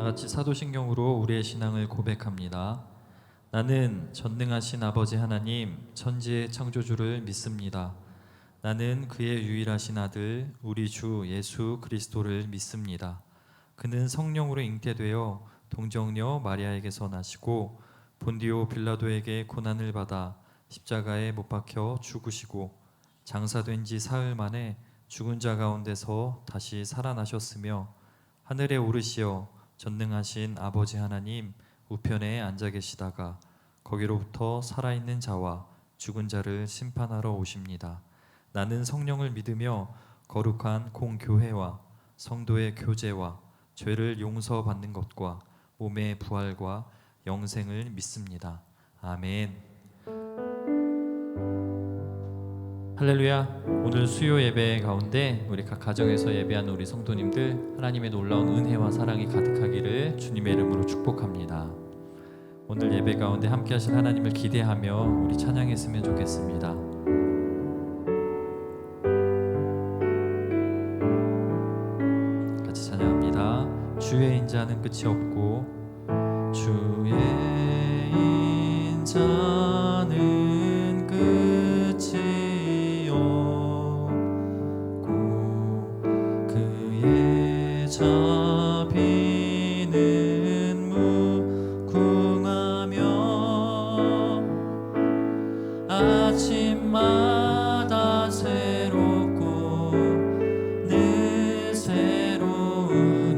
같이 사도신경으로 우리의 신앙을 고백합니다. 나는 전능하신 아버지 하나님 천지의 창조주를 믿습니다. 나는 그의 유일하신 아들 우리 주 예수 그리스도를 믿습니다. 그는 성령으로 잉태되어 동정녀 마리아에게서 나시고 본디오 빌라도에게 고난을 받아 십자가에 못 박혀 죽으시고 장사된 지 사흘 만에 죽은 자 가운데서 다시 살아나셨으며 하늘에 오르시어 전능하신 아버지 하나님 우편에 앉아 계시다가 거기로부터 살아있는 자와 죽은 자를 심판하러 오십니다. 나는 성령을 믿으며 거룩한 공교회와 성도의 교제와 죄를 용서받는 것과 몸의 부활과 영생을 믿습니다. 아멘. 할렐루야. 오늘 수요 예배 가운데 우리 각 가정에서 예배하는 우리 성도님들 하나님의 놀라운 은혜와 사랑이 가득하기를 주님의 이름으로 축복합니다. 오늘 예배 가운데 함께 하실 하나님을 기대하며 우리 찬양했으면 좋겠습니다. 같이 찬양합니다. 주의 인자는 끝이 없고 주의 인자는 끝이 없고 그의 자비는 무궁하며 아침마다 새롭고 늘 새로우니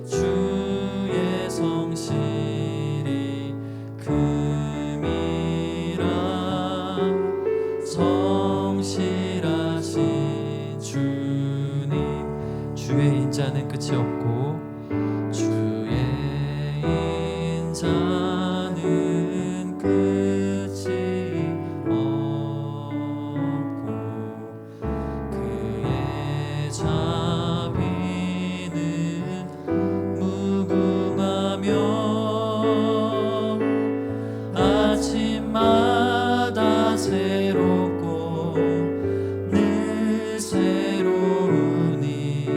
주의 성실이 금이라 성실하신 주님 주의 인자는 끝이 없고 주의 인자는 끝이 없고 그의 자비는 무궁하며 아침마다 새롭고 늘 새로우니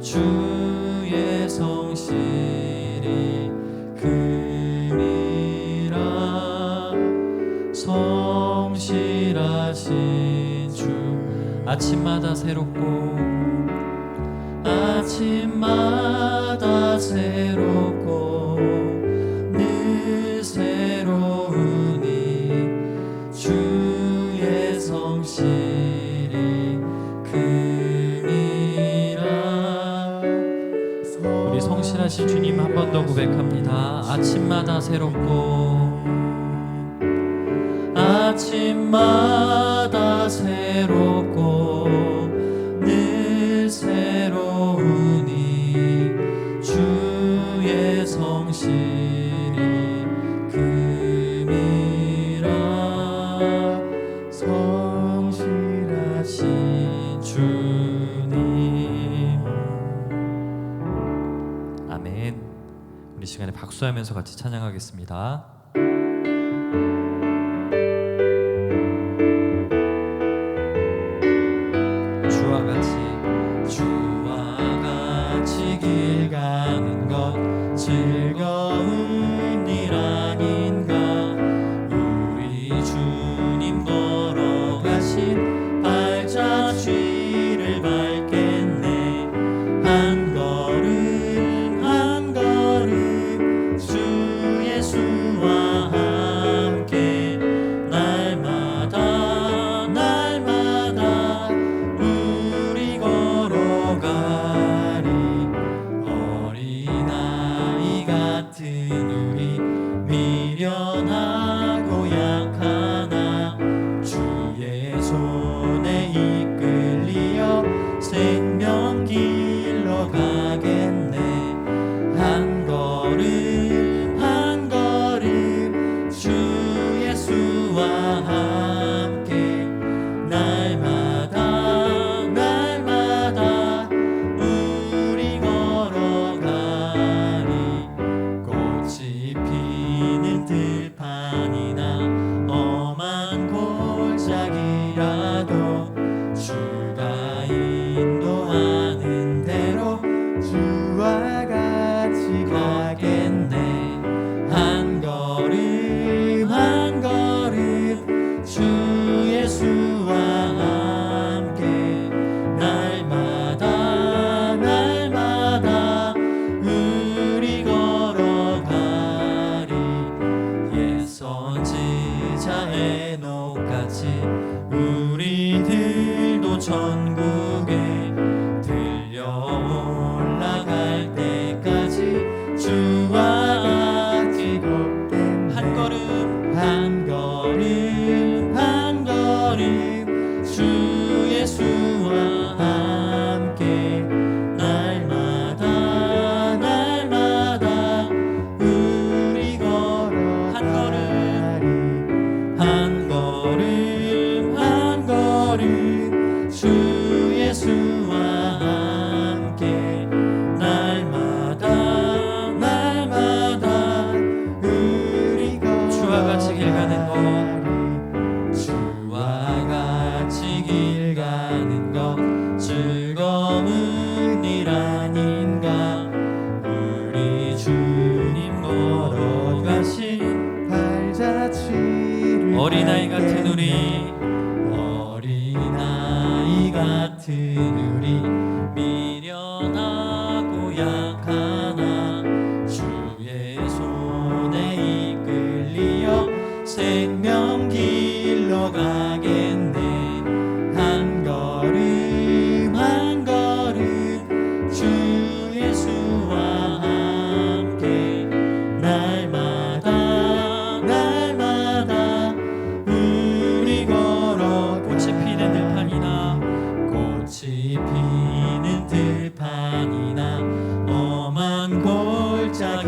주의 성실이 금이라 성실하신 주 아침마다 새롭고 아침마다 새롭고 늘 새로우니 주의 성실이 금이라 우리 성실하신 주님 한 번 더 고백합니다. 아침마다 새롭고 아침마다 새롭고 늘 새로우니 주의 성실이 금이라 성실하신 주님. 아멘. 우리 시간에 박수하면서 같이 찬양하겠습니다. 주와 같이 길 가는 것 즐거운 일 아닌가. 우리 주님 걸어가신 발자취를 밟겠네. 한 걸음 한 걸음 주 예수와 함께 날마다 날마다 우리 걸어가리. 어린아이 같은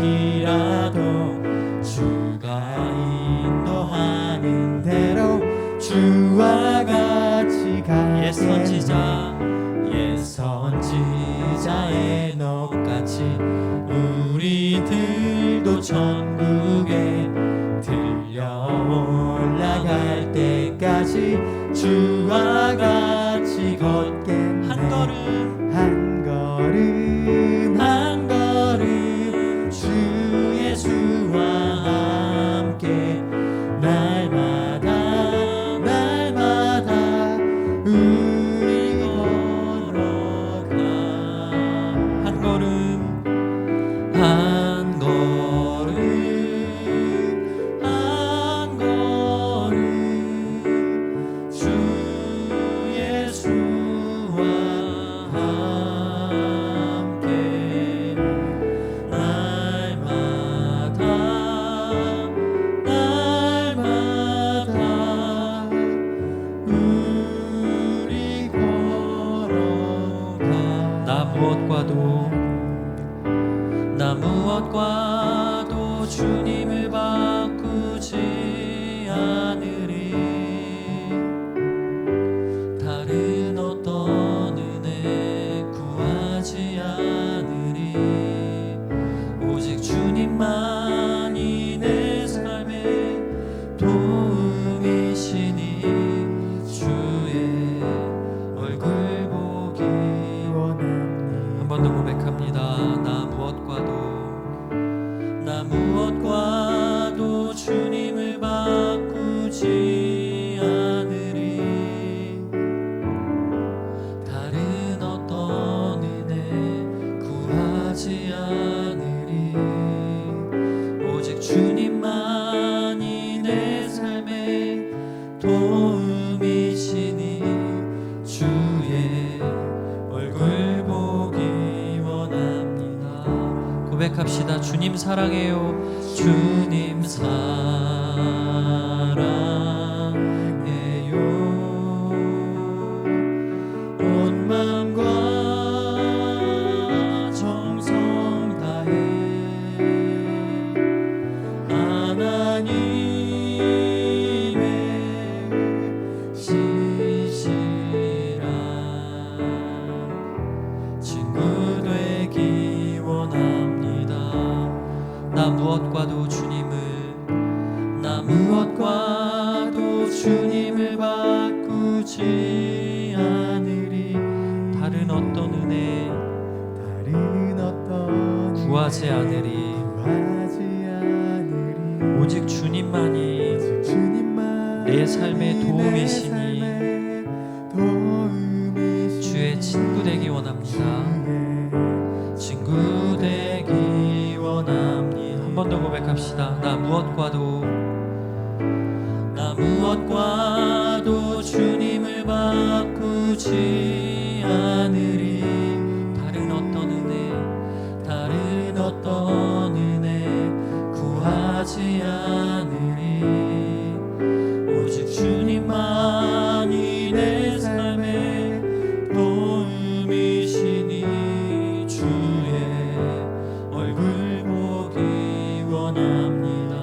아니라도 주가 인도하는 대로 주와 같이 가겠네. 옛 선지자의 녹같이 우리들도 천국에 들려 올라갈 때까지 주와 같이 걷겠네. 한 걸음 한 걸음 주 예수와 함께 날마다 우리 걸어가. 한 걸음 한 걸음 주 예수와 함께 날마다 우리 걸어가. 나 무엇과도 주님을 바꾸지 않으리. 다른 어떤 은혜 구하지 않으리. 오직 주님만이 내 삶의 도움이시니 주의 얼굴 보기 원합니다. 한 번 더 고백합니다. 나 무엇과도 주님을 바꾸지 않으리. 다른 어떤 은혜 구하지 않으리. 오직 주님만이 내 삶의 도움이시니 주의 얼굴 보기 원합니다. 고백합시다. 주님 사랑해요. 주님 사랑해요. 온 마음과 정성 다해 하나님의 시시라 친구 되기 원합니다. 나 무엇과도 주님을 바꾸지 않으리. 다른 어떤 은혜 구하지 않으리. 오직 주님만이 내 삶의 도움이시니 주의 친구 되기 원합니다. 친구 되기 원합니다. 한 번 더 고백합시다. 나 무엇과도 주님을 바꾸지 않으리. 다른 어떤 은혜 구하지 않으리. 오직 주님만이 내 삶의 도움이시니 주의 얼굴 보기 원합니다.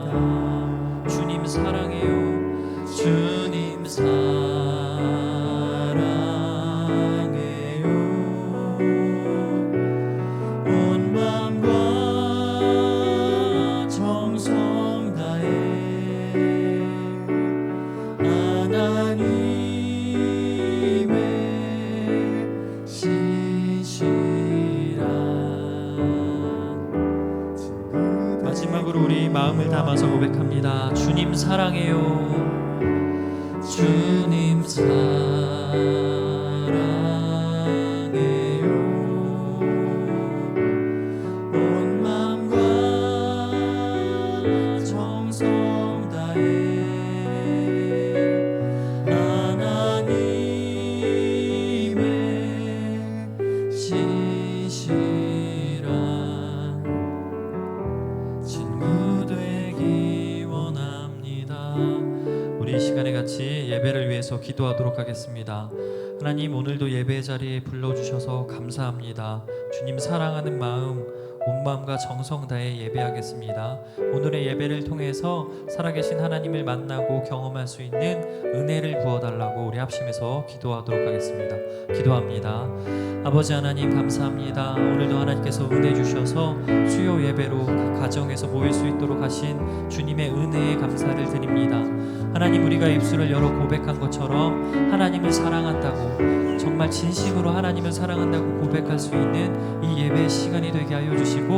주님 사랑해요. 주님 사랑해요. 온 마음과 정성 다해 하나님의 시시라. 마지막으로 우리 마음을 담아서 고백합니다. 주님 사랑해요. 주님 사랑해요. 온 마음과 정성 다해 하나님의 시시라 친구 되기 원합니다. 우리 이 시간에 같이 예배를 위해서 기도하도록 하겠습니다. 하나님, 오늘도 예배 자리에 불러주셔서 감사합니다. 주님 사랑하는 마음 온 마음과 정성 다해 예배하겠습니다. 오늘의 예배를 통해서 살아계신 하나님을 만나고 경험할 수 있는 은혜를 부어달라고 우리 합심해서 기도하도록 하겠습니다. 기도합니다. 아버지 하나님 감사합니다. 오늘도 하나님께서 은혜 주셔서 수요 예배로 각 가정에서 모일 수 있도록 하신 주님의 은혜에 감사를 드립니다. 하나님, 우리가 입술을 열어 고백한 것처럼 하나님을 사랑한다고, 정말 진심으로 하나님을 사랑한다고 고백할 수 있는 이 예배의 시간이 되게 하여 주시고,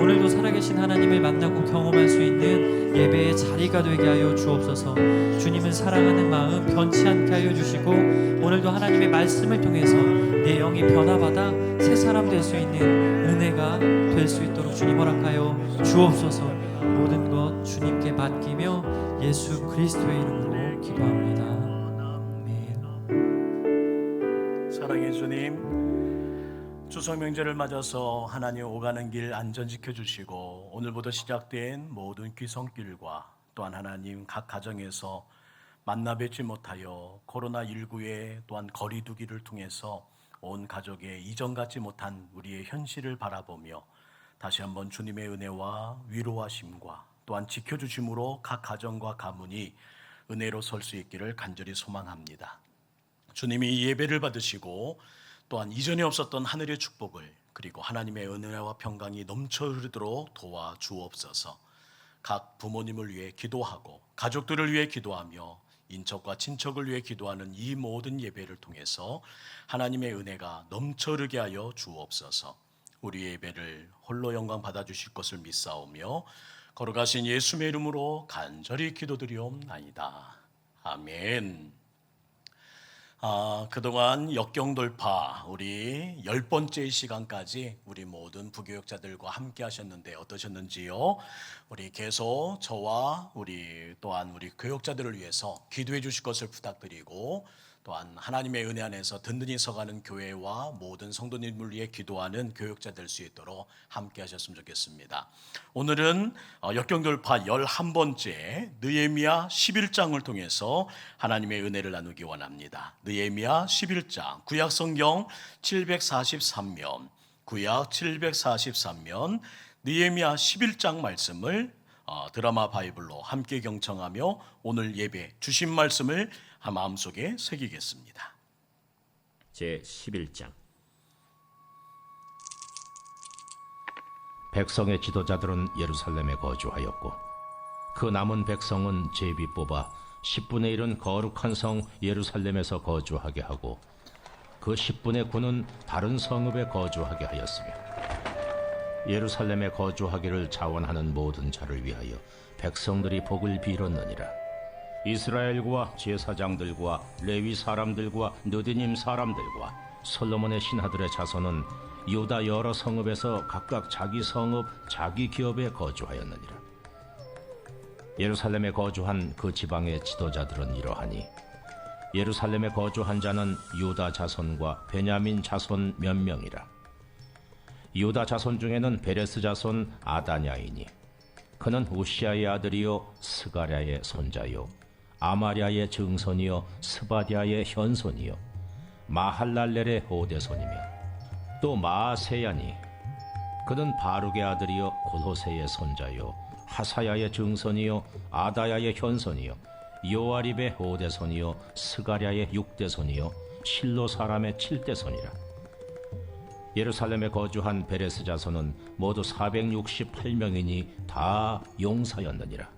오늘도 살아계신 하나님을 만나고 경험할 수 있는 예배의 자리가 되게 하여 주옵소서. 주님을 사랑하는 마음 변치 않게 하여 주시고, 오늘도 하나님의 말씀을 통해서 내 영이 변화받아 새 사람 될 수 있는 은혜가 될 수 있도록 주님 허락하여 주옵소서. 모든 것 주님께 맡기며 예수 그리스도의 이름으로 기도합니다. 아멘. 사랑의 주님, 추석 명절을 맞아서 하나님 오가는 길 안전 지켜주시고, 오늘부터 시작된 모든 귀성길과 또한 하나님 각 가정에서 만나 뵙지 못하여 코로나19에 또한 거리두기를 통해서 온 가족의 이전 같지 못한 우리의 현실을 바라보며 다시 한번 주님의 은혜와 위로하심과 또한 지켜주심으로 각 가정과 가문이 은혜로 설 수 있기를 간절히 소망합니다. 주님이 이 예배를 받으시고 또한 이전에 없었던 하늘의 축복을, 그리고 하나님의 은혜와 평강이 넘쳐 흐르도록 도와 주옵소서. 각 부모님을 위해 기도하고 가족들을 위해 기도하며 인척과 친척을 위해 기도하는 이 모든 예배를 통해서 하나님의 은혜가 넘쳐 흐르게 하여 주옵소서. 우리의 예배를 홀로 영광 받아주실 것을 믿사오며 거룩하신 예수의 이름으로 간절히 기도드리옵나이다. 아멘. 그동안 역경돌파 우리 10번째 시간까지 우리 모든 부교역자들과 함께 하셨는데 어떠셨는지요? 우리 계속 저와 우리 또한 우리 교역자들을 위해서 기도해 주실 것을 부탁드리고, 또한 하나님의 은혜 안에서 든든히 서가는 교회와 모든 성도님을 위해 기도하는 교역자 될 수 있도록 함께 하셨으면 좋겠습니다. 오늘은 역경돌파 11번째 느헤미야 11장을 통해서 하나님의 은혜를 나누기 원합니다. 느헤미야 11장, 구약성경 743면, 구약 743면 느헤미야 11장 말씀을 드라마 바이블로 함께 경청하며 오늘 예배 주신 말씀을 마음속에 새기겠습니다. 제 11장. 백성의 지도자들은 예루살렘에 거주하였고, 그 남은 백성은 제비 뽑아 10분의 1은 거룩한 성 예루살렘에서 거주하게 하고, 그 10분의 9는 다른 성읍에 거주하게 하였으며, 예루살렘에 거주하기를 자원하는 모든 자를 위하여 백성들이 복을 빌었느니라. 이스라엘과 제사장들과 레위 사람들과 느디님 사람들과 솔로몬의 신하들의 자손은 유다 여러 성읍에서 각각 자기 성읍 자기 기업에 거주하였느니라. 예루살렘에 거주한 그 지방의 지도자들은 이러하니, 예루살렘에 거주한 자는 유다 자손과 베냐민 자손 몇 명이라. 유다 자손 중에는 베레스 자손 아다냐이니, 그는 우시아의 아들이요 스가랴의 손자요 아마랴의 증손이요 스바디아의 현손이요 마할랄렐의 호대손이며, 또 마아세야니, 그는 바룩의 아들이요 골호세의 손자요 하사야의 증손이요 아다야의 현손이요 요아립의 호대손이요 스가랴의 육대손이요 실로 사람의 칠대손이라. 예루살렘에 거주한 베레스 자손은 모두 468명이니 다 용사였느니라.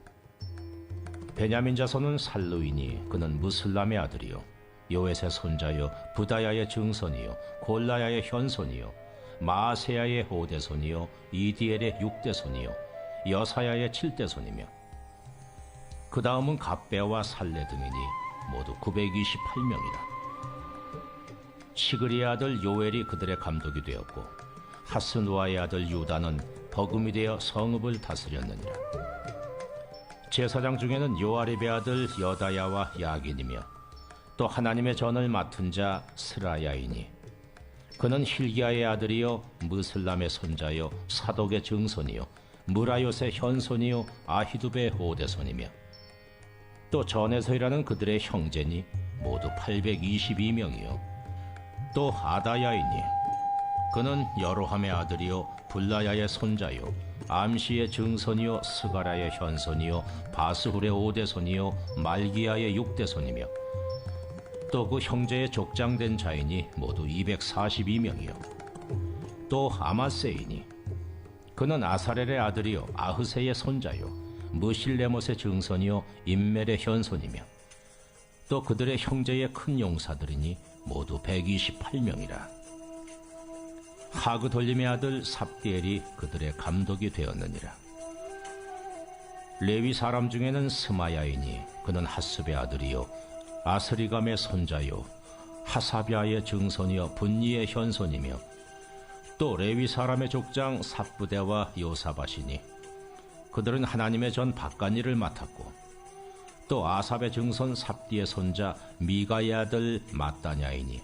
베냐민 자손은 살루이니, 그는 무슬람의 아들이요 요엣의 손자요 부다야의 증손이요 골라야의 현손이요 마아세야의 호대손이요 이디엘의 육대손이요 여사야의 칠대손이며, 그 다음은 갑배와 살레 등이니 모두 928명이라. 시그리의 아들 요엘이 그들의 감독이 되었고, 하스누아의 아들 유다는 버금이 되어 성읍을 다스렸느니라. 제사장 중에는 요아립의 아들 여다야와 야긴이며, 또 하나님의 전을 맡은 자 스라야이니, 그는 힐기야의 아들이요 무슬람의 손자요 사독의 증손이요 무라요의 현손이요 아히두베의 호대손이며, 또 전에서 일하는 그들의 형제니 모두 822명이요 또 아다야이니, 그는 여로함의 아들이요 굴라야의 손자요 암시의 증손이요 스가라의 현손이요 바스훌의 5대손이요 말기야의 6대손이며 또 그 형제의 족장된 자인이 모두 242명이요 또 아마세이니 그는 아사렐의 아들이요 아흐세의 손자요 무실레못의 증손이요 임멜의 현손이며 또 그들의 형제의 큰 용사들이니 모두 128명이라. 하그돌림의 아들 삽디엘이 그들의 감독이 되었느니라. 레위 사람 중에는 스마야이니 그는 하습의 아들이요 아스리감의 손자요 하사비아의 증손이요 분니의 현손이며 또 레위 사람의 족장 삽부대와 요사밭이니 그들은 하나님의 전 박간일을 맡았고 또 아삽의 증손 삽디의 손자 미가의 아들 마따냐이니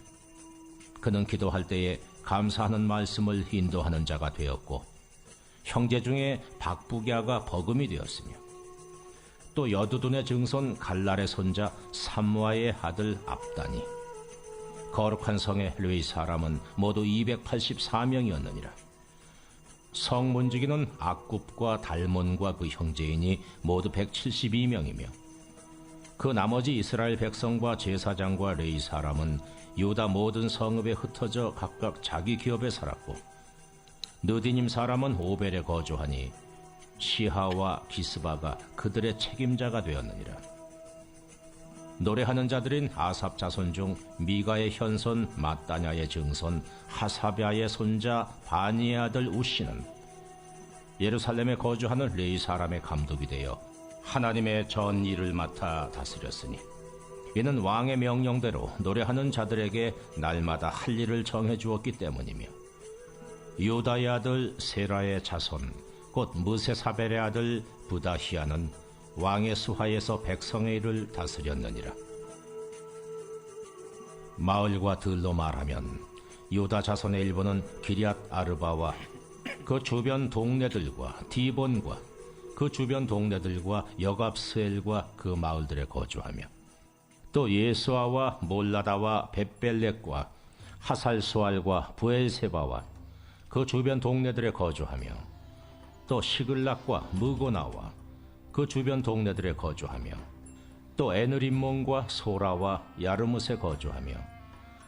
그는 기도할 때에 감사하는 말씀을 인도하는 자가 되었고 형제 중에 박부갸가 버금이 되었으며 또 여두둔의 증손 갈랄의 손자 삼무아의 아들 압다니 거룩한 성의 레위 사람은 모두 284명이었느니라. 성 문지기는 악굽과 달몬과 그 형제이니 모두 172명이며 그 나머지 이스라엘 백성과 제사장과 레위 사람은 유다 모든 성읍에 흩어져 각각 자기 기업에 살았고 느디님 사람은 오벨에 거주하니 시하와 기스바가 그들의 책임자가 되었느니라. 노래하는 자들인 아삽 자손 중 미가의 현손 마따냐의 증손 하사비아의 손자 바니의 아들 우시는 예루살렘에 거주하는 레위 사람의 감독이 되어 하나님의 전 일을 맡아 다스렸으니 이는 왕의 명령대로 노래하는 자들에게 날마다 할 일을 정해 주었기 때문이며 유다의 아들 세라의 자손 곧 무세사벨의 아들 부다히아는 왕의 수하에서 백성의 일을 다스렸느니라. 마을과 들로 말하면 유다 자손의 일부는 기럇 아르바와 그 주변 동네들과 디본과 그 주변 동네들과 여갑스엘과 그 마을들에 거주하며 또 예수아와 몰라다와 벳벨렉과 하살수알과 부엘세바와 그 주변 동네들에 거주하며 또 시글락과 무고나와 그 주변 동네들에 거주하며 또 에느림몬과 소라와 야르뭇에 거주하며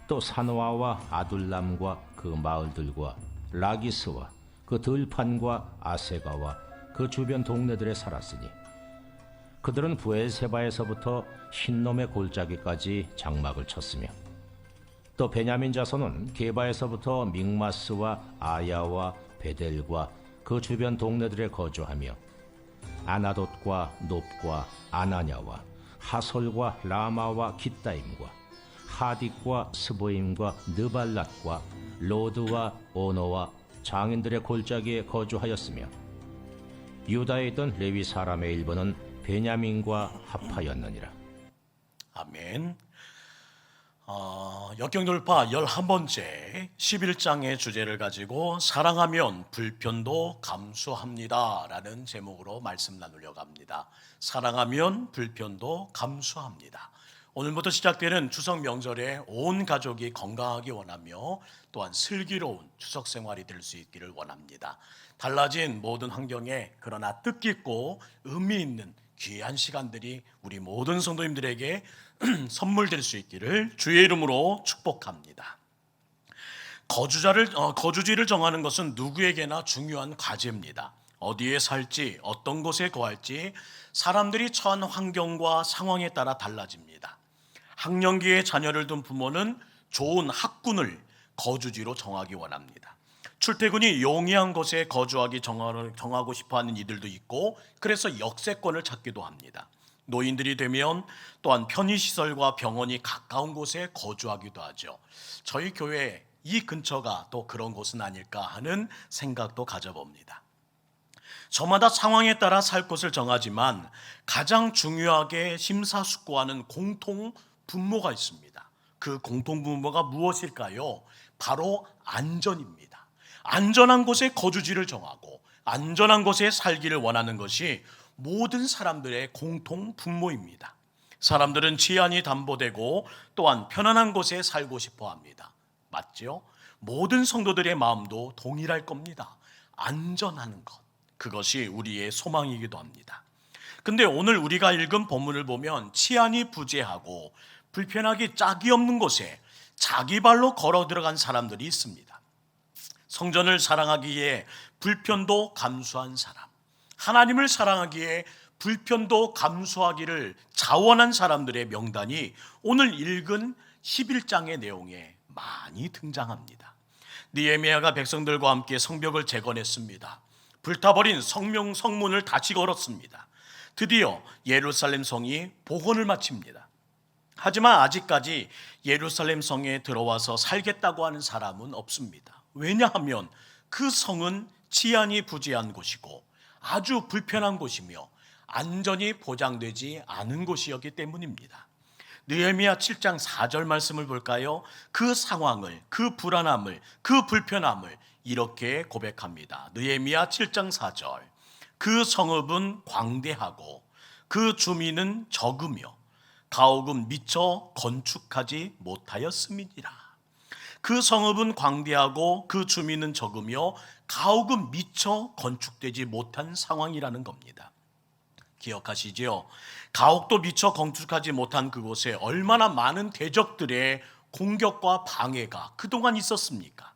또 산오아와 아둘람과 그 마을들과 라기스와 그 들판과 아세가와 그 주변 동네들에 살았으니 그들은 부엘세바에서부터 흰놈의 골짜기까지 장막을 쳤으며 또 베냐민 자손은 게바에서부터 믹마스와 아야와 베델과 그 주변 동네들에 거주하며 아나돗과 높과 아나냐와 하솔과 라마와 깃다임과 하딕과 스보임과 느발랏과 로드와 오노와 장인들의 골짜기에 거주하였으며 유다에 있던 레위 사람의 일부는 베냐민과 합하였느니라. 아멘. 역경돌파 11번째 11장의 주제를 가지고 사랑하면 불편도 감수합니다 라는 제목으로 말씀 나누려고 합니다. 사랑하면 불편도 감수합니다. 오늘부터 시작되는 추석 명절에 온 가족이 건강하기 원하며 또한 슬기로운 추석 생활이 될 수 있기를 원합니다. 달라진 모든 환경에 그러나 뜻깊고 의미 있는 귀한 시간들이 우리 모든 성도님들에게 선물될 수 있기를 주의 이름으로 축복합니다. 거주지를 정하는 것은 누구에게나 중요한 과제입니다. 어디에 살지, 어떤 곳에 거할지 사람들이 처한 환경과 상황에 따라 달라집니다. 학령기에 자녀를 둔 부모는 좋은 학군을 거주지로 정하기 원합니다. 출퇴근이 용이한 곳에 거주하기 정하고 싶어하는 이들도 있고 그래서 역세권을 찾기도 합니다. 노인들이 되면 또한 편의시설과 병원이 가까운 곳에 거주하기도 하죠. 저희 교회 이 근처가 또 그런 곳은 아닐까 하는 생각도 가져봅니다. 저마다 상황에 따라 살 곳을 정하지만 가장 중요하게 심사숙고하는 공통 분모가 있습니다. 그 공통 분모가 무엇일까요? 바로 안전입니다. 안전한 곳에 거주지를 정하고 안전한 곳에 살기를 원하는 것이 모든 사람들의 공통 분모입니다. 사람들은 치안이 담보되고 또한 편안한 곳에 살고 싶어 합니다. 맞죠? 모든 성도들의 마음도 동일할 겁니다. 안전한 것, 그것이 우리의 소망이기도 합니다. 근데 오늘 우리가 읽은 본문을 보면 치안이 부재하고 불편하기 짝이 없는 곳에 자기 발로 걸어 들어간 사람들이 있습니다. 성전을 사랑하기에 불편도 감수한 사람, 하나님을 사랑하기에 불편도 감수하기를 자원한 사람들의 명단이 오늘 읽은 11장의 내용에 많이 등장합니다. 느헤미야가 백성들과 함께 성벽을 재건했습니다. 불타버린 성문을 다시 걸었습니다. 드디어 예루살렘 성이 복원을 마칩니다. 하지만 아직까지 예루살렘 성에 들어와서 살겠다고 하는 사람은 없습니다. 왜냐하면 그 성은 치안이 부재한 곳이고 아주 불편한 곳이며 안전이 보장되지 않은 곳이었기 때문입니다. 느헤미야 7장 4절 말씀을 볼까요? 그 상황을, 그 불안함을, 그 불편함을 이렇게 고백합니다. 느헤미야 7장 4절. 그 성읍은 광대하고 그 주민은 적으며 가옥은 미처 건축하지 못하였음이니라. 그 성읍은 광대하고 그 주민은 적으며 가옥은 미처 건축되지 못한 상황이라는 겁니다. 기억하시죠? 가옥도 미처 건축하지 못한 그곳에 얼마나 많은 대적들의 공격과 방해가 그동안 있었습니까?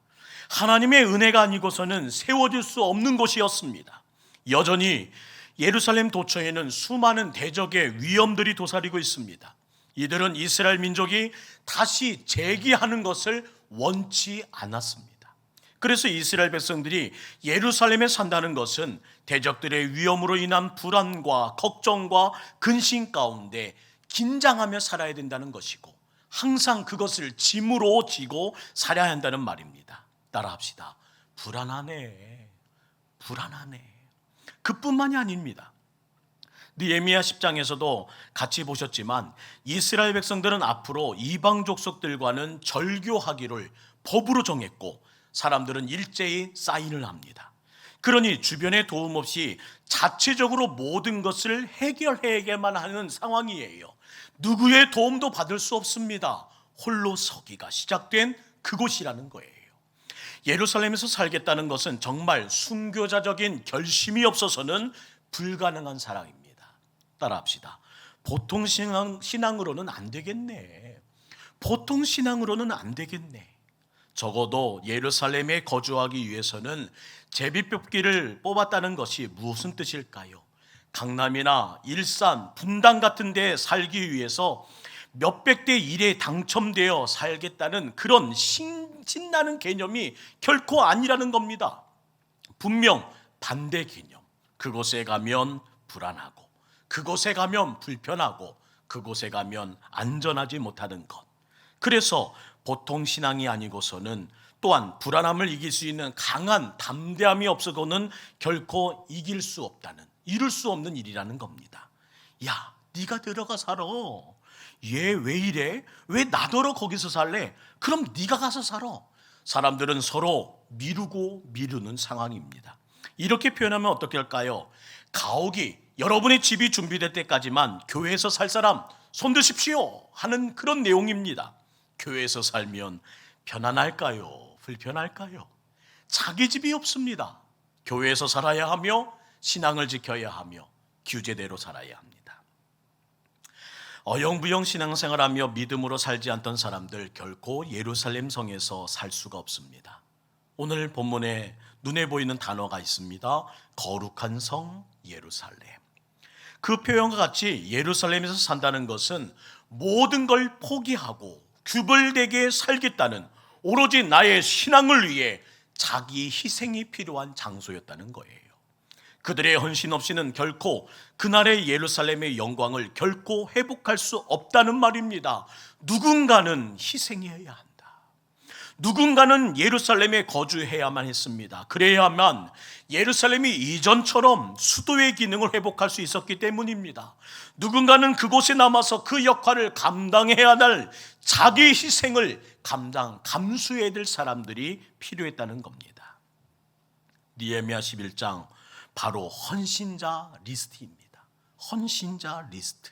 하나님의 은혜가 아니고서는 세워질 수 없는 곳이었습니다. 여전히 예루살렘 도처에는 수많은 대적의 위험들이 도사리고 있습니다. 이들은 이스라엘 민족이 다시 재기하는 것을 원치 않았습니다. 그래서 이스라엘 백성들이 예루살렘에 산다는 것은 대적들의 위험으로 인한 불안과 걱정과 근심 가운데 긴장하며 살아야 된다는 것이고 항상 그것을 짐으로 지고 살아야 한다는 말입니다. 따라합시다. 불안하네. 그뿐만이 아닙니다. 느헤미야 10장에서도 같이 보셨지만 이스라엘 백성들은 앞으로 이방 족속들과는 절교하기를 법으로 정했고 사람들은 일제히 사인을 합니다. 그러니 주변의 도움 없이 자체적으로 모든 것을 해결해야만 하는 상황이에요. 누구의 도움도 받을 수 없습니다. 홀로 서기가 시작된 그곳이라는 거예요. 예루살렘에서 살겠다는 것은 정말 순교자적인 결심이 없어서는 불가능한 사랑입니다. 따라합시다. 보통 신앙으로는 안 되겠네. 적어도 예루살렘에 거주하기 위해서는 제비뽑기를 뽑았다는 것이 무슨 뜻일까요? 강남이나 일산, 분당 같은 데 살기 위해서 몇백 대 1에 당첨되어 살겠다는 그런 신나는 개념이 결코 아니라는 겁니다. 분명 반대 개념. 그곳에 가면 불안하고, 그곳에 가면 불편하고, 그곳에 가면 안전하지 못하는 것. 그래서 보통 신앙이 아니고서는 또한 불안함을 이길 수 있는 강한 담대함이 없어서는 결코 이길 수 없다는, 이룰 수 없는 일이라는 겁니다. 야, 네가 들어가 살아. 얘 왜 이래? 왜 나더러 거기서 살래? 그럼 네가 가서 살아. 사람들은 서로 미루는 상황입니다. 이렇게 표현하면 어떻게 할까요? 가옥이 여러분의 집이 준비될 때까지만 교회에서 살 사람 손 드십시오 하는 그런 내용입니다. 교회에서 살면 편안할까요? 불편할까요? 자기 집이 없습니다. 교회에서 살아야 하며 신앙을 지켜야 하며 규제대로 살아야 합니다. 어영부영 신앙생활하며 믿음으로 살지 않던 사람들 결코 예루살렘 성에서 살 수가 없습니다. 오늘 본문에 눈에 보이는 단어가 있습니다. 거룩한 성 예루살렘. 그 표현과 같이 예루살렘에서 산다는 것은 모든 걸 포기하고 규벌되게 살겠다는, 오로지 나의 신앙을 위해 자기 희생이 필요한 장소였다는 거예요. 그들의 헌신 없이는 결코 그날의 예루살렘의 영광을 결코 회복할 수 없다는 말입니다. 누군가는 희생해야 한다. 누군가는 예루살렘에 거주해야만 했습니다. 그래야만 예루살렘이 이전처럼 수도의 기능을 회복할 수 있었기 때문입니다. 누군가는 그곳에 남아서 그 역할을 감당해야 할 자기 희생을 감수해야 될 사람들이 필요했다는 겁니다. 느헤미야 11장 바로 헌신자 리스트입니다. 헌신자 리스트.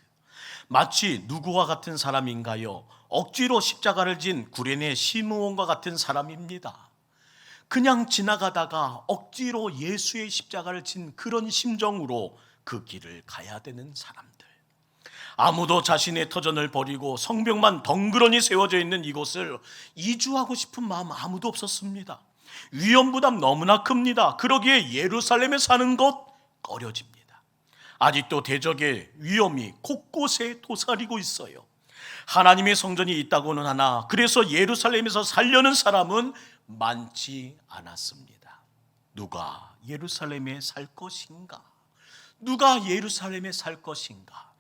마치 누구와 같은 사람인가요? 억지로 십자가를 진 구레네 시므온과 같은 사람입니다. 그냥 지나가다가 억지로 예수의 십자가를 진 그런 심정으로 그 길을 가야 되는 사람들, 아무도 자신의 터전을 버리고 성벽만 덩그러니 세워져 있는 이곳을 이주하고 싶은 마음 아무도 없었습니다. 위험 부담 너무나 큽니다. 그러기에 예루살렘에 사는 것 꺼려집니다. 아직도 대적의 위험이 곳곳에 도사리고 있어요. 하나님의 성전이 있다고는 하나 그래서 예루살렘에서 살려는 사람은 많지 않았습니다. 누가 예루살렘에 살 것인가? 누가 예루살렘에 살 것인가?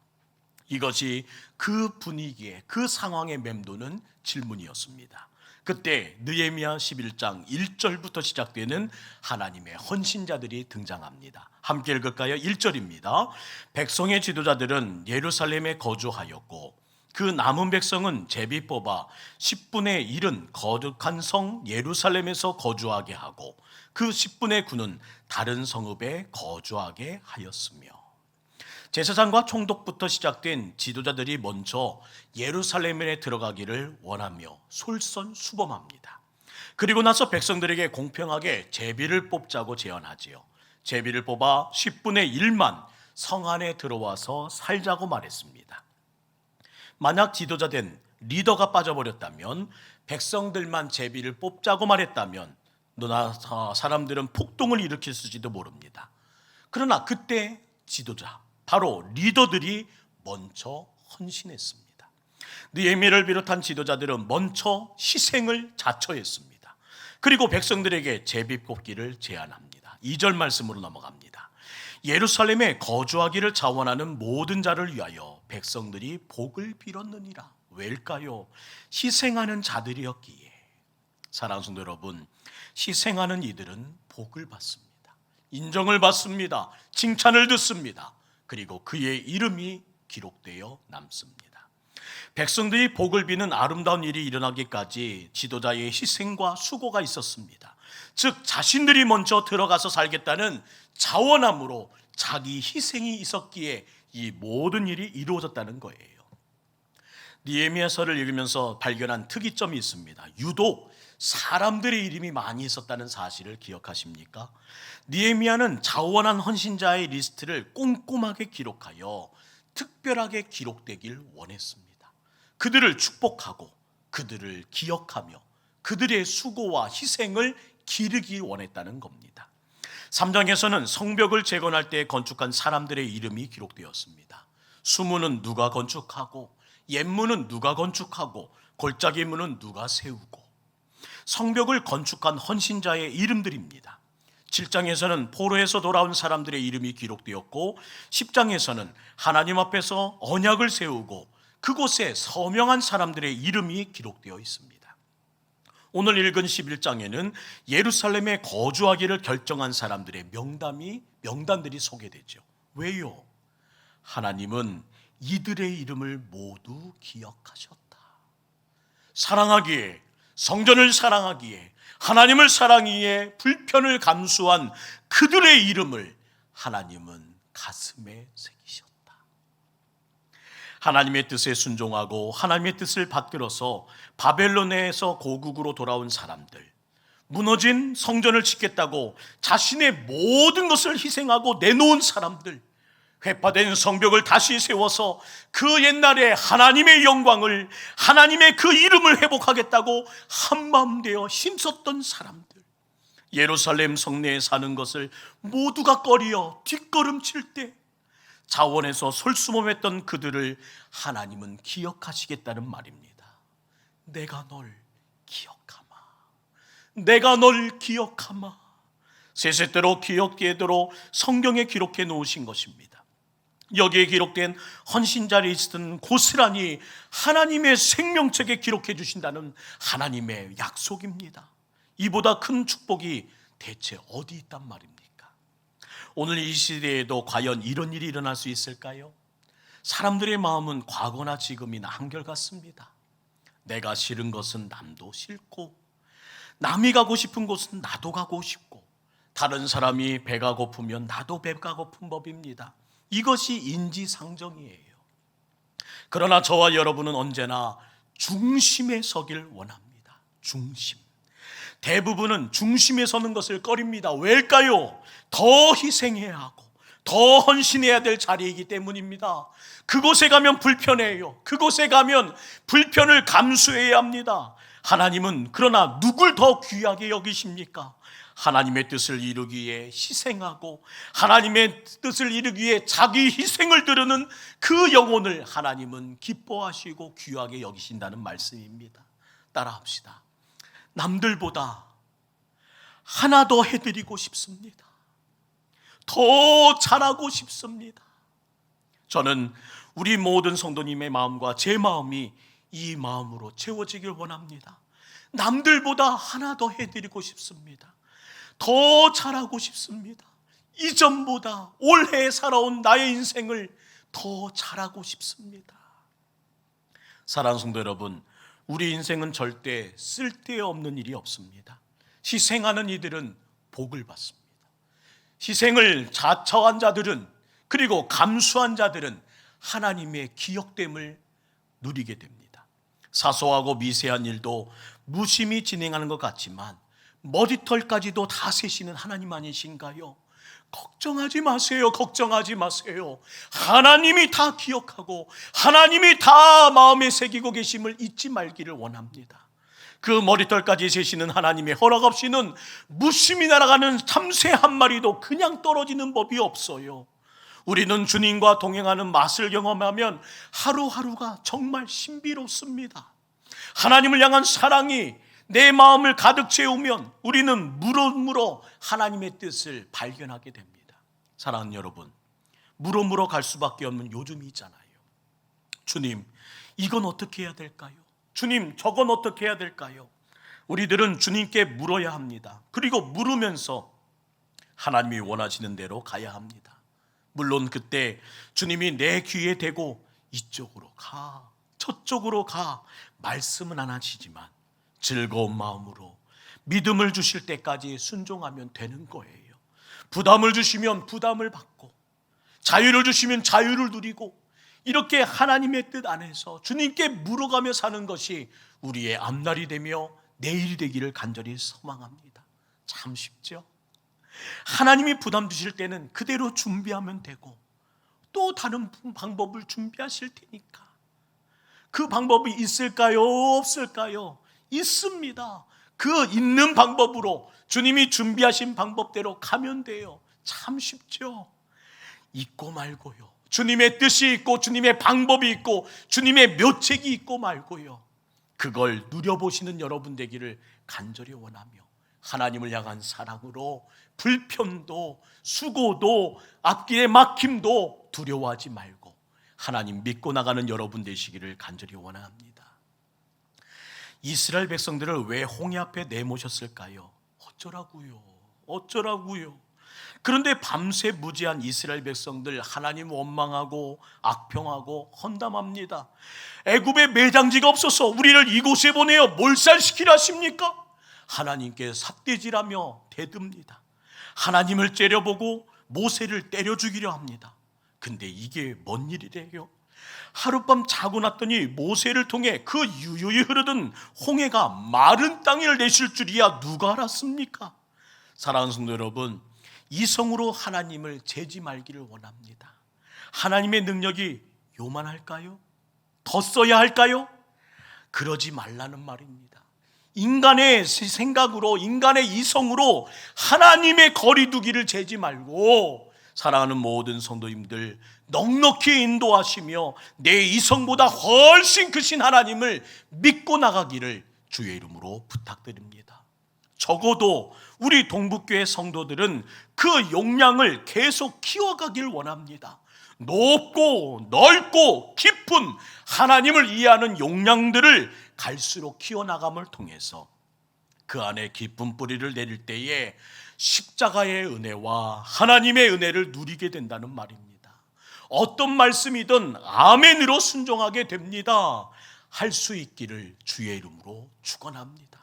이것이 그 분위기에, 그 상황에 맴도는 질문이었습니다. 그때 느헤미야 11장 1절부터 시작되는 하나님의 헌신자들이 등장합니다. 함께 읽을까요? 1절입니다. 백성의 지도자들은 예루살렘에 거주하였고 그 남은 백성은 제비 뽑아 10분의 1은 거룩한 성 예루살렘에서 거주하게 하고 그 10분의 9는 다른 성읍에 거주하게 하였으며, 제사장과 총독부터 시작된 지도자들이 먼저 예루살렘에 들어가기를 원하며 솔선수범합니다. 그리고 나서 백성들에게 공평하게 제비를 뽑자고 제안하지요. 제비를 뽑아 10분의 1만 성 안에 들어와서 살자고 말했습니다. 만약 지도자 된 리더가 빠져버렸다면, 백성들만 제비를 뽑자고 말했다면 너나 사람들은 폭동을 일으켰을지도 모릅니다. 그러나 그때 지도자, 바로 리더들이 먼저 헌신했습니다. 느헤미야를 비롯한 지도자들은 먼저 희생을 자처했습니다. 그리고 백성들에게 제비 뽑기를 제안합니다. 2절 말씀으로 넘어갑니다. 예루살렘에 거주하기를 자원하는 모든 자를 위하여 백성들이 복을 빌었느니라. 왜일까요? 희생하는 자들이었기에. 사랑하는 성도 여러분, 희생하는 이들은 복을 받습니다. 인정을 받습니다. 칭찬을 듣습니다. 그리고 그의 이름이 기록되어 남습니다. 백성들이 복을 비는 아름다운 일이 일어나기까지 지도자의 희생과 수고가 있었습니다. 즉 자신들이 먼저 들어가서 살겠다는 자원함으로 자기 희생이 있었기에 이 모든 일이 이루어졌다는 거예요. 느헤미야서를 읽으면서 발견한 특이점이 있습니다. 유독 사람들의 이름이 많이 있었다는 사실을 기억하십니까? 느헤미야는 자원한 헌신자의 리스트를 꼼꼼하게 기록하여 특별하게 기록되길 원했습니다. 그들을 축복하고 그들을 기억하며 그들의 수고와 희생을 기르기 원했다는 겁니다. 3장에서는 성벽을 재건할 때 건축한 사람들의 이름이 기록되었습니다. 수문은 누가 건축하고, 옛문은 누가 건축하고, 골짜기 문은 누가 세우고, 성벽을 건축한 헌신자의 이름들입니다. 7장에서는 포로에서 돌아온 사람들의 이름이 기록되었고, 10장에서는 하나님 앞에서 언약을 세우고 그곳에 서명한 사람들의 이름이 기록되어 있습니다. 오늘 읽은 11장에는 예루살렘에 거주하기를 결정한 사람들의 명단들이 소개되죠. 왜요? 하나님은 이들의 이름을 모두 기억하셨다. 사랑하기에, 성전을 사랑하기에, 하나님을 사랑하기에 불편을 감수한 그들의 이름을 하나님은 가슴에 새기셨다. 하나님의 뜻에 순종하고 하나님의 뜻을 받들어서 바벨론에서 고국으로 돌아온 사람들, 무너진 성전을 짓겠다고 자신의 모든 것을 희생하고 내놓은 사람들, 회파된 성벽을 다시 세워서 그 옛날에 하나님의 영광을, 하나님의 그 이름을 회복하겠다고 한마음 되어 힘썼던 사람들, 예루살렘 성내에 사는 것을 모두가 꺼리어 뒷걸음칠 때 자원에서 솔수범했던 그들을 하나님은 기억하시겠다는 말입니다. 내가 널 기억하마. 내가 널 기억하마. 세세대로 기억되도록 성경에 기록해 놓으신 것입니다. 여기에 기록된 헌신자 리스트는 고스란히 하나님의 생명책에 기록해 주신다는 하나님의 약속입니다. 이보다 큰 축복이 대체 어디 있단 말입니까? 오늘 이 시대에도 과연 이런 일이 일어날 수 있을까요? 사람들의 마음은 과거나 지금이나 한결같습니다. 내가 싫은 것은 남도 싫고, 남이 가고 싶은 곳은 나도 가고 싶고, 다른 사람이 배가 고프면 나도 배가 고픈 법입니다. 이것이 인지상정이에요. 그러나 저와 여러분은 언제나 중심에 서길 원합니다. 중심. 대부분은 중심에 서는 것을 꺼립니다. 왜일까요? 더 희생해야 하고 더 헌신해야 될 자리이기 때문입니다. 그곳에 가면 불편해요. 그곳에 가면 불편을 감수해야 합니다. 하나님은 그러나 누굴 더 귀하게 여기십니까? 하나님의 뜻을 이루기 위해 희생하고 하나님의 뜻을 이루기 위해 자기 희생을 드리는 그 영혼을 하나님은 기뻐하시고 귀하게 여기신다는 말씀입니다. 따라합시다. 남들보다 하나 더 해드리고 싶습니다. 더 잘하고 싶습니다. 저는 우리 모든 성도님의 마음과 제 마음이 이 마음으로 채워지길 원합니다. 남들보다 하나 더 해드리고 싶습니다. 더 잘하고 싶습니다. 이전보다 올해 살아온 나의 인생을 더 잘하고 싶습니다. 사랑하는 성도 여러분, 우리 인생은 절대 쓸데없는 일이 없습니다. 희생하는 이들은 복을 받습니다. 희생을 자처한 자들은, 그리고 감수한 자들은 하나님의 기억됨을 누리게 됩니다. 사소하고 미세한 일도 무심히 진행하는 것 같지만 머리털까지도 다 세시는 하나님 아니신가요? 걱정하지 마세요. 걱정하지 마세요. 하나님이 다 기억하고 하나님이 다 마음에 새기고 계심을 잊지 말기를 원합니다. 그 머리털까지 세시는 하나님의 허락 없이는 무심히 날아가는 참새 한 마리도 그냥 떨어지는 법이 없어요. 우리는 주님과 동행하는 맛을 경험하면 하루하루가 정말 신비롭습니다. 하나님을 향한 사랑이 내 마음을 가득 채우면 우리는 물어물어 하나님의 뜻을 발견하게 됩니다. 사랑하는 여러분, 물어물어 갈 수밖에 없는 요즘이 있잖아요. 주님, 이건 어떻게 해야 될까요? 주님, 저건 어떻게 해야 될까요? 우리들은 주님께 물어야 합니다. 그리고 물으면서 하나님이 원하시는 대로 가야 합니다. 물론 그때 주님이 내 귀에 대고 이쪽으로 가, 저쪽으로 가 말씀은 안 하시지만 즐거운 마음으로 믿음을 주실 때까지 순종하면 되는 거예요. 부담을 주시면 부담을 받고, 자유를 주시면 자유를 누리고, 이렇게 하나님의 뜻 안에서 주님께 물어가며 사는 것이 우리의 앞날이 되며 내일이 되기를 간절히 소망합니다. 참 쉽죠? 하나님이 부담 주실 때는 그대로 준비하면 되고, 또 다른 방법을 준비하실 테니까. 그 방법이 있을까요? 없을까요? 있습니다. 그 있는 방법으로 주님이 준비하신 방법대로 가면 돼요. 참 쉽죠? 있고 말고요. 주님의 뜻이 있고 주님의 방법이 있고 주님의 묘책이 있고 말고요. 그걸 누려보시는 여러분 되기를 간절히 원하며, 하나님을 향한 사랑으로 불편도 수고도 앞길의 막힘도 두려워하지 말고 하나님 믿고 나가는 여러분 되시기를 간절히 원합니다. 이스라엘 백성들을 왜 홍해 앞에 내모셨을까요? 어쩌라고요? 그런데 밤새 무지한 이스라엘 백성들 하나님 원망하고 악평하고 헌담합니다. 애굽에 매장지가 없어서 우리를 이곳에 보내어 몰살시키라 하십니까? 하나님께 삿대질하며 대듭니다. 하나님을 째려보고 모세를 때려 죽이려 합니다. 근데 이게 뭔 일이래요? 하룻밤 자고 났더니 모세를 통해 그 유유히 흐르던 홍해가 마른 땅을 내실 줄이야 누가 알았습니까? 사랑하는 성도 여러분, 이성으로 하나님을 재지 말기를 원합니다. 하나님의 능력이 요만할까요? 더 써야 할까요? 그러지 말라는 말입니다. 인간의 생각으로, 인간의 이성으로 하나님의 거리두기를 재지 말고, 사랑하는 모든 성도님들 넉넉히 인도하시며 내 이성보다 훨씬 크신 하나님을 믿고 나가기를 주의 이름으로 부탁드립니다. 적어도 우리 동북교회 성도들은 그 용량을 계속 키워가길 원합니다. 높고 넓고 깊은 하나님을 이해하는 용량들을 갈수록 키워나감을 통해서 그 안에 깊은 뿌리를 내릴 때에 십자가의 은혜와 하나님의 은혜를 누리게 된다는 말입니다. 어떤 말씀이든 아멘으로 순종하게 됩니다. 할 수 있기를 주의 이름으로 축원합니다.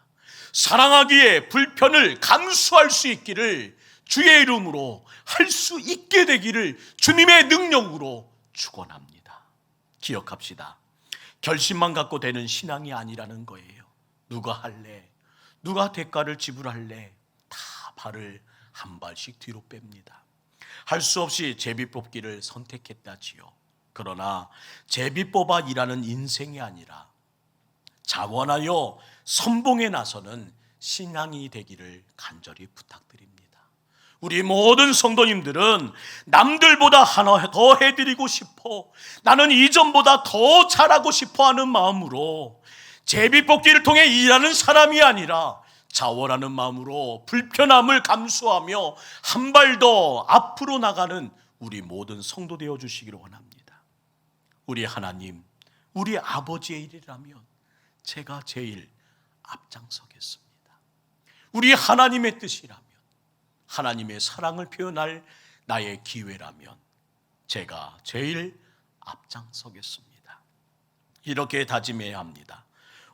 사랑하기에 불편을 감수할 수 있기를 주의 이름으로 할 수 있게 되기를 주님의 능력으로 축원합니다. 기억합시다. 결심만 갖고 되는 신앙이 아니라는 거예요. 누가 할래? 누가 대가를 지불할래? 다 발을 한 발씩 뒤로 뺍니다. 할 수 없이 제비 뽑기를 선택했다지요. 그러나 제비 뽑아 일하는 인생이 아니라 자원하여 선봉에 나서는 신앙이 되기를 간절히 부탁드립니다. 우리 모든 성도님들은 남들보다 하나 더 해드리고 싶어, 나는 이전보다 더 잘하고 싶어 하는 마음으로 제비뽑기를 통해 일하는 사람이 아니라 자원하는 마음으로 불편함을 감수하며 한 발 더 앞으로 나가는 우리 모든 성도 되어 주시기를 원합니다. 우리 하나님, 우리 아버지의 일이라면 제가 제일 앞장서겠습니다. 우리 하나님의 뜻이라면, 하나님의 사랑을 표현할 나의 기회라면 제가 제일 앞장서겠습니다. 이렇게 다짐해야 합니다.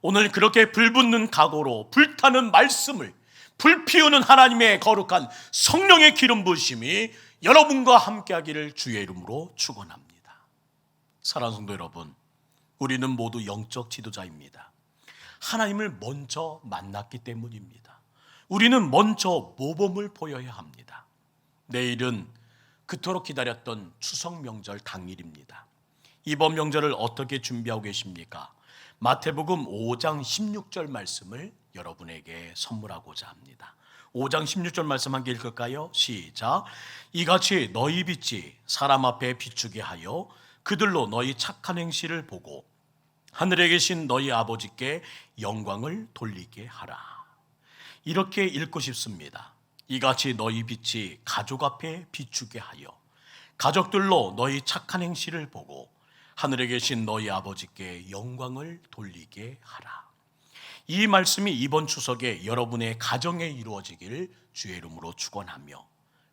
오늘 그렇게 불붙는 각오로 불타는 말씀을, 불 피우는 하나님의 거룩한 성령의 기름 부으심이 여러분과 함께하기를 주의 이름으로 축원합니다. 사랑하는 성도 여러분, 우리는 모두 영적 지도자입니다. 하나님을 먼저 만났기 때문입니다. 우리는 먼저 모범을 보여야 합니다. 내일은 그토록 기다렸던 추석 명절 당일입니다. 이번 명절을 어떻게 준비하고 계십니까? 마태복음 5장 16절 말씀을 여러분에게 선물하고자 합니다. 5장 16절 말씀 함께 읽을까요? 시작. 이같이 너희 빛이 사람 앞에 비추게 하여 그들로 너희 착한 행실을 보고 하늘에 계신 너희 아버지께 영광을 돌리게 하라. 이렇게 읽고 싶습니다. 이같이 너희 빛이 가족 앞에 비추게 하여 가족들로 너희 착한 행실을 보고 하늘에 계신 너희 아버지께 영광을 돌리게 하라. 이 말씀이 이번 추석에 여러분의 가정에 이루어지길 주의 이름으로 축원하며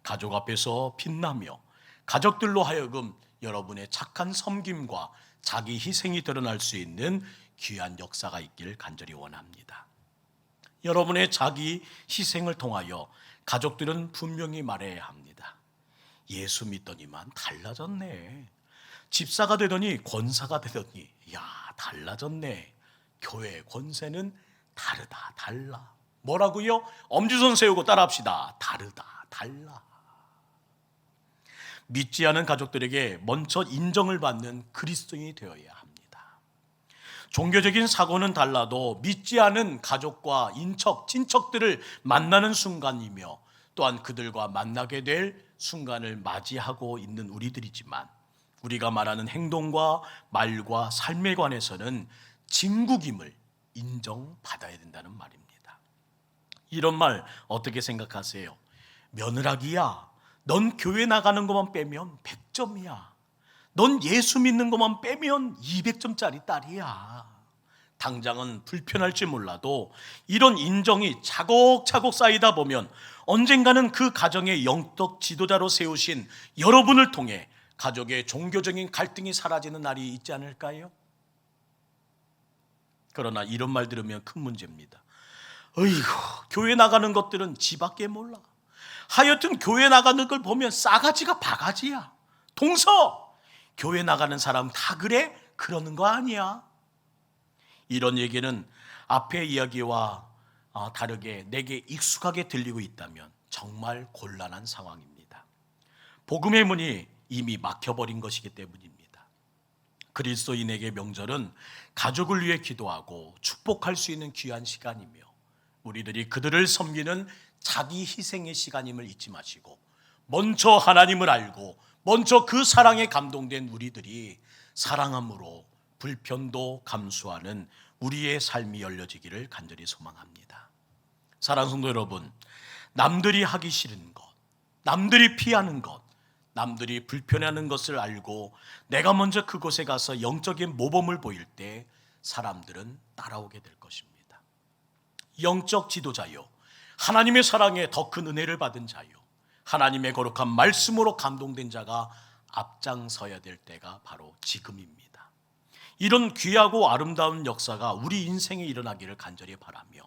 가족 앞에서 빛나며 가족들로 하여금 여러분의 착한 섬김과 자기 희생이 드러날 수 있는 귀한 역사가 있길 간절히 원합니다. 여러분의 자기 희생을 통하여 가족들은 분명히 말해야 합니다. 예수 믿더니만 달라졌네. 집사가 되더니 권사가 되더니 야 달라졌네. 교회 권세는 다르다 달라. 뭐라고요? 엄지손 세우고 따라합시다. 다르다 달라. 믿지 않은 가족들에게 먼저 인정을 받는 그리스도인이 되어야 합니다. 종교적인 사고는 달라도 믿지 않은 가족과 인척, 친척들을 만나는 순간이며 또한 그들과 만나게 될 순간을 맞이하고 있는 우리들이지만 우리가 말하는 행동과 말과 삶에 관해서는 진국임을 인정받아야 된다는 말입니다. 이런 말 어떻게 생각하세요? 며느라기야, 넌 교회 나가는 것만 빼면 100점이야. 넌 예수 믿는 것만 빼면 200점짜리 딸이야. 당장은 불편할지 몰라도 이런 인정이 차곡차곡 쌓이다 보면 언젠가는 그 가정의 영적 지도자로 세우신 여러분을 통해 가족의 종교적인 갈등이 사라지는 날이 있지 않을까요? 그러나 이런 말 들으면 큰 문제입니다. 어이구, 교회 나가는 것들은 지밖에 몰라. 하여튼 교회 나가는 걸 보면 싸가지가 바가지야. 동서, 교회 나가는 사람 다 그래? 그러는 거 아니야. 이런 얘기는 앞의 이야기와 다르게 내게 익숙하게 들리고 있다면 정말 곤란한 상황입니다. 복음의 문이 이미 막혀버린 것이기 때문입니다. 그리스도인에게 명절은 가족을 위해 기도하고 축복할 수 있는 귀한 시간이며 우리들이 그들을 섬기는 자기 희생의 시간임을 잊지 마시고 먼저 하나님을 알고 먼저 그 사랑에 감동된 우리들이 사랑함으로 불편도 감수하는 우리의 삶이 열려지기를 간절히 소망합니다. 사랑하는 성도 여러분, 남들이 하기 싫은 것, 남들이 피하는 것, 남들이 불편해하는 것을 알고 내가 먼저 그곳에 가서 영적인 모범을 보일 때 사람들은 따라오게 될 것입니다. 영적 지도자요, 하나님의 사랑에 더 큰 은혜를 받은 자요, 하나님의 거룩한 말씀으로 감동된 자가 앞장서야 될 때가 바로 지금입니다. 이런 귀하고 아름다운 역사가 우리 인생에 일어나기를 간절히 바라며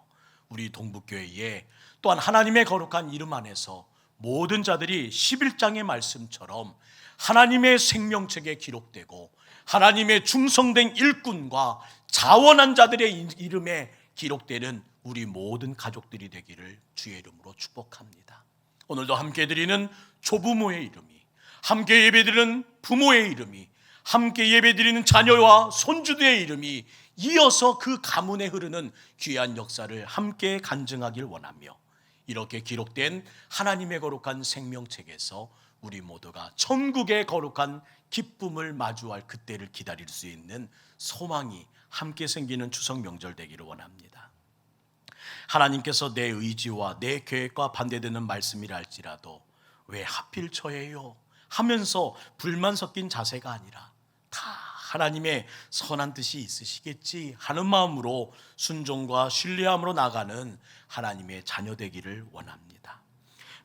우리 동북교회에 또한 하나님의 거룩한 이름 안에서 모든 자들이 11장의 말씀처럼 하나님의 생명책에 기록되고 하나님의 충성된 일꾼과 자원한 자들의 이름에 기록되는 우리 모든 가족들이 되기를 주의 이름으로 축복합니다. 오늘도 함께 드리는 조부모의 이름이, 함께 예배드리는 부모의 이름이, 함께 예배드리는 자녀와 손주들의 이름이 이어서 그 가문에 흐르는 귀한 역사를 함께 간증하길 원하며, 이렇게 기록된 하나님의 거룩한 생명책에서 우리 모두가 천국의 거룩한 기쁨을 마주할 그때를 기다릴 수 있는 소망이 함께 생기는 추석 명절 되기를 원합니다. 하나님께서 내 의지와 내 계획과 반대되는 말씀이라 할지라도 왜 하필 저예요 하면서 불만 섞인 자세가 아니라 다 하나님의 선한 뜻이 있으시겠지 하는 마음으로 순종과 신뢰함으로 나가는 하나님의 자녀 되기를 원합니다.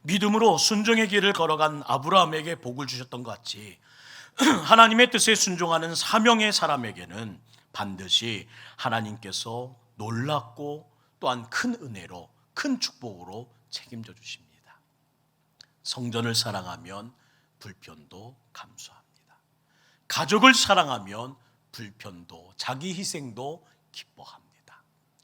믿음으로 순종의 길을 걸어간 아브라함에게 복을 주셨던 것 같이 하나님의 뜻에 순종하는 사명의 사람에게는 반드시 하나님께서 놀랍고 또한 큰 은혜로, 큰 축복으로 책임져 주십니다. 성전을 사랑하면 불편도 감수합니다. 가족을 사랑하면 불편도, 자기 희생도 기뻐합니다.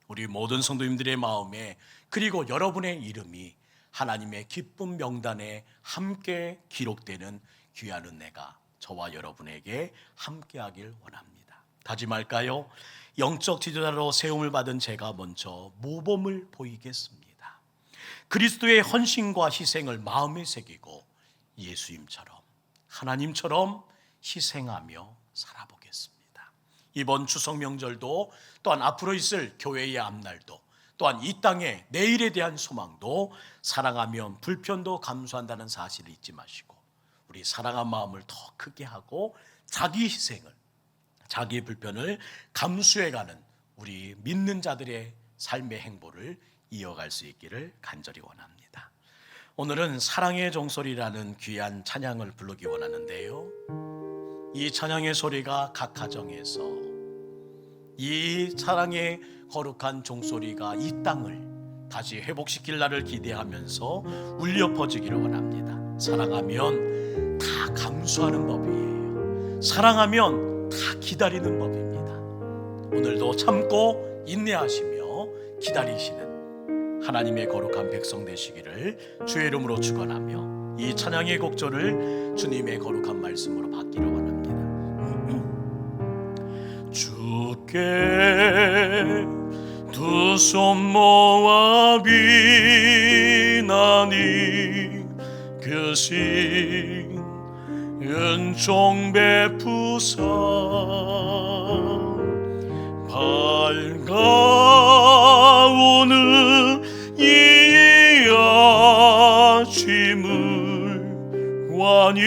우리 모든 성도님들의 마음에, 그리고 여러분의 이름이 하나님의 기쁨 명단에 함께 기록되는 귀한 은혜가 저와 여러분에게 함께하길 원합니다. 다짐할까요? 영적 지도자로 세움을 받은 제가 먼저 모범을 보이겠습니다. 그리스도의 헌신과 희생을 마음에 새기고 예수님처럼, 하나님처럼 희생하며 살아보겠습니다. 이번 추석 명절도, 또한 앞으로 있을 교회의 앞날도, 또한 이 땅의 내일에 대한 소망도 사랑하면 불편도 감수한다는 사실을 잊지 마시고, 우리 사랑한 마음을 더 크게 하고 자기 희생을, 자기 불편을 감수해가는 우리 믿는 자들의 삶의 행보를 이어갈 수 있기를 간절히 원합니다. 오늘은 사랑의 종소리라는 귀한 찬양을 부르기 원하는데요, 이 찬양의 소리가 각 가정에서, 이 사랑의 거룩한 종소리가 이 땅을 다시 회복시킬 날을 기대하면서 울려 퍼지기를 원합니다. 사랑하면 다 감수하는 법이에요. 사랑하면 다 기다리는 법입니다. 오늘도 참고 인내하시며 기다리시는 하나님의 거룩한 백성 되시기를 주의 이름으로 축원하며 이 찬양의 곡조를 주님의 거룩한 말씀으로 받기를 원합니다. 주께 두 손 모아 비나니 크신 은총 베푸사 밝아오는 이 아침을 환히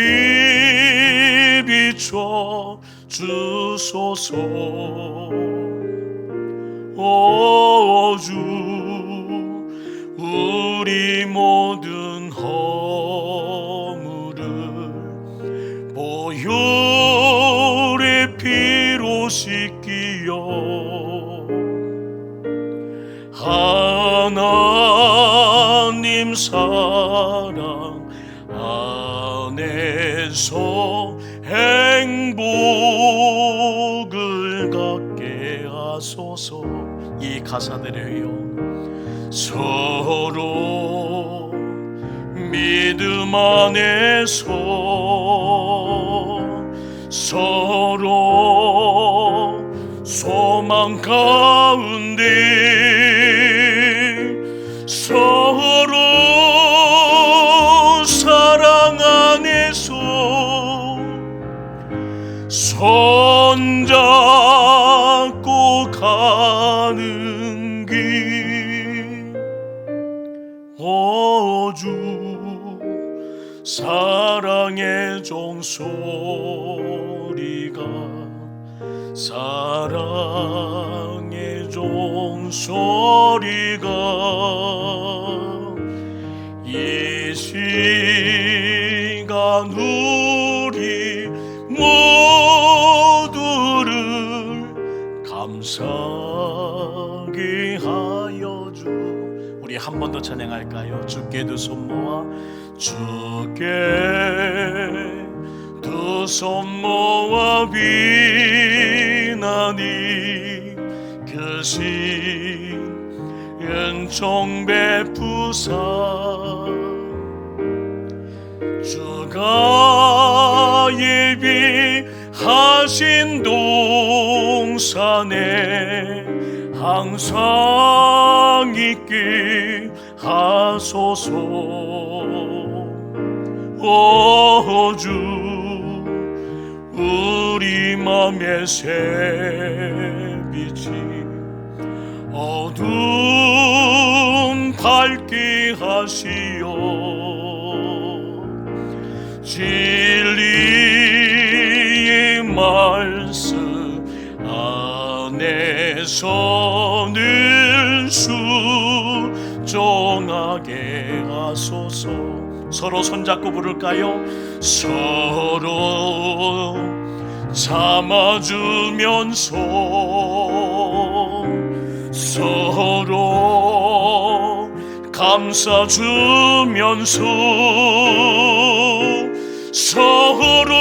비춰 주소서. 오 주, 우리 모든 허물을 보혈의 피로 씻기어 하나님 사랑 안에서 행복을 갖게 하소서. 이 가사들이요, 서로 믿음 안에서 서로 소망 가운데 서로 사랑 안에서 손잡고 가는 길. 오 주, 사랑의 종소리가 사랑의 종소리가 이 시간 우리 모두를 감사하게 하여 주. 우리 한 번 더 찬양할까요? 주께 두 손 모아, 주께 두 손 모아 비나니 크신 은총 베푸사 주가 예비하신 동산에 항상 있게 하소서. 오 주 우리 맘의 새빛이 어두움 밝게 하시오. 진리의 말씀 안에서 늘 순종하게 하소서. 서로 손잡고 부를까요? 서로 참아주면서 서로 감싸주면서 서로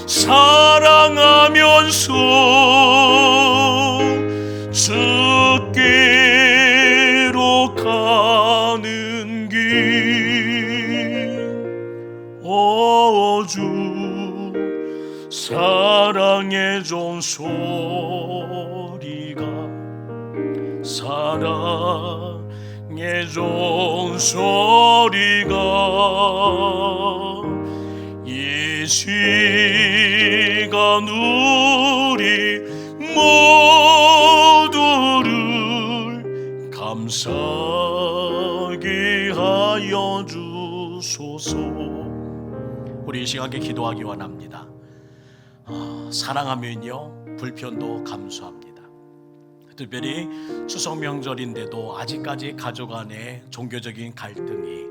사랑하면서 주께로 가는 길. 오 주 사랑의 종소리가 사랑의 종소리가 이 시간 우리 모두를 감사하게 하여 주소서. 우리 이 시간에 기도하기 원합니다. 사랑하면요 불편도 감수합니다. 특별히 추석 명절인데도 아직까지 가족 간의 종교적인 갈등이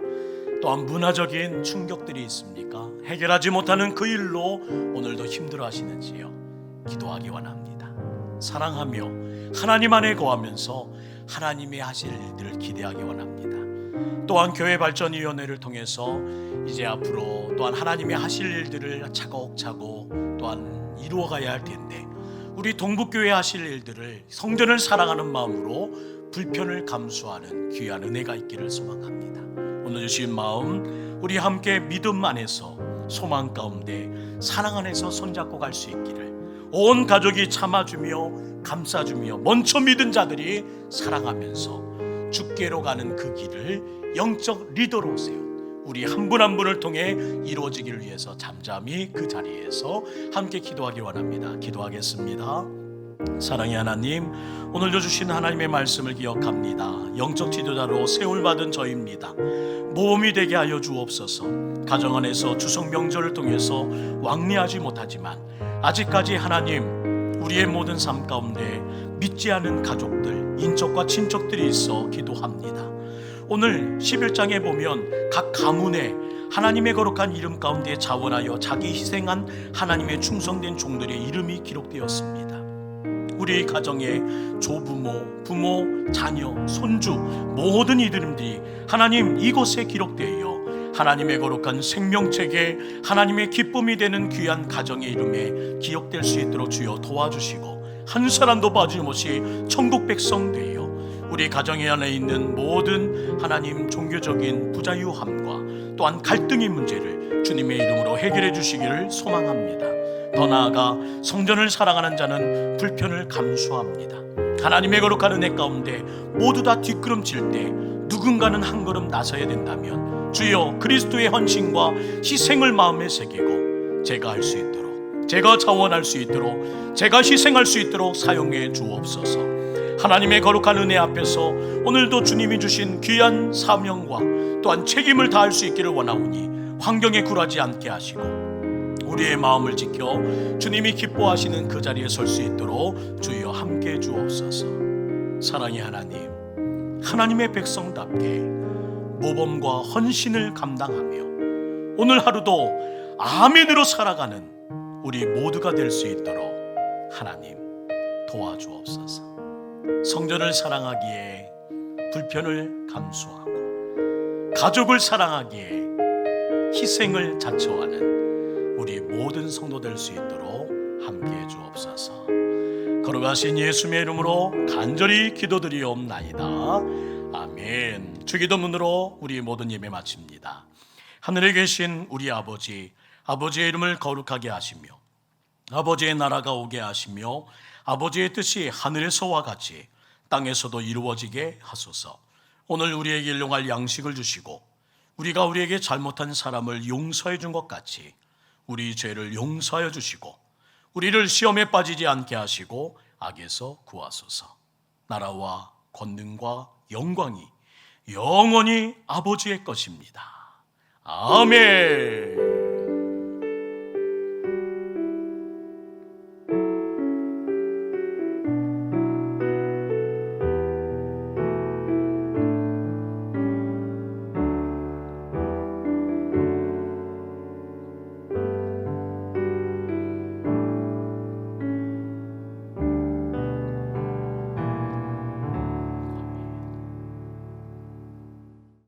또한 문화적인 충격들이 있습니까? 해결하지 못하는 그 일로 오늘도 힘들어하시는지요? 기도하기 원합니다. 사랑하며 하나님 안에 거하면서 하나님이 하실 일들을 기대하기 원합니다. 또한 교회발전위원회를 통해서 이제 앞으로 또한 하나님이 하실 일들을 차곡차곡 또한 이루어가야 할 텐데, 우리 동북교회 하실 일들을 성전을 사랑하는 마음으로 불편을 감수하는 귀한 은혜가 있기를 소망합니다. 오늘 주신 마음 우리 함께 믿음 안에서 소망 가운데 사랑 안에서 손잡고 갈 수 있기를, 온 가족이 참아주며 감싸주며 먼저 믿은 자들이 사랑하면서 주께로 가는 그 길을 영적 리더로 세운 우리 한 분 한 분을 통해 이루어지기를 위해서 잠잠히 그 자리에서 함께 기도하기 원합니다. 기도하겠습니다. 사랑의 하나님, 오늘도 주신 하나님의 말씀을 기억합니다. 영적 지도자로 세울받은 저입니다. 모험이 되게 하여 주옵소서. 가정 안에서 추석 명절을 통해서 왕래하지 못하지만 아직까지 하나님 우리의 모든 삶 가운데 믿지 않은 가족들, 인척과 친척들이 있어 기도합니다. 오늘 11장에 보면 각 가문에 하나님의 거룩한 이름 가운데 자원하여 자기 희생한 하나님의 충성된 종들의 이름이 기록되었습니다. 우리 가정의 조부모, 부모, 자녀, 손주 모든 이름들이 하나님 이곳에 기록되어 하나님의 거룩한 생명책에 하나님의 기쁨이 되는 귀한 가정의 이름에 기억될 수 있도록 주여 도와주시고, 한 사람도 빠짐없이 천국 백성 되어 우리 가정에 안에 있는 모든 하나님 종교적인 부자유함과 또한 갈등의 문제를 주님의 이름으로 해결해 주시기를 소망합니다. 더 나아가 성전을 사랑하는 자는 불편을 감수합니다. 하나님의 거룩한 은혜 가운데 모두 다 뒷걸음칠 때 누군가는 한 걸음 나서야 된다면 주여 그리스도의 헌신과 희생을 마음에 새기고 제가 할 수 있도록, 제가 자원할 수 있도록, 제가 희생할 수 있도록 사용해 주옵소서. 하나님의 거룩한 은혜 앞에서 오늘도 주님이 주신 귀한 사명과 또한 책임을 다할 수 있기를 원하오니 환경에 굴하지 않게 하시고 우리의 마음을 지켜 주님이 기뻐하시는 그 자리에 설 수 있도록 주여 함께 주옵소서. 사랑의 하나님, 하나님의 백성답게 모범과 헌신을 감당하며 오늘 하루도 아멘으로 살아가는 우리 모두가 될 수 있도록 하나님 도와주옵소서. 성전을 사랑하기에 불편을 감수하고 가족을 사랑하기에 희생을 자처하는 우리 모든 성도 될 수 있도록 함께해 주옵소서. 거룩하신 예수님의 이름으로 간절히 기도드리옵나이다. 아멘. 주기도문으로 우리 모든 예배 마칩니다. 하늘에 계신 우리 아버지, 아버지의 이름을 거룩하게 하시며 아버지의 나라가 오게 하시며 아버지의 뜻이 하늘에서와 같이 땅에서도 이루어지게 하소서. 오늘 우리에게 일용할 양식을 주시고 우리가 우리에게 잘못한 사람을 용서해 준 것 같이 우리 죄를 용서하여 주시고 우리를 시험에 빠지지 않게 하시고 악에서 구하소서. 나라와 권능과 영광이 영원히 아버지의 것입니다. 아멘.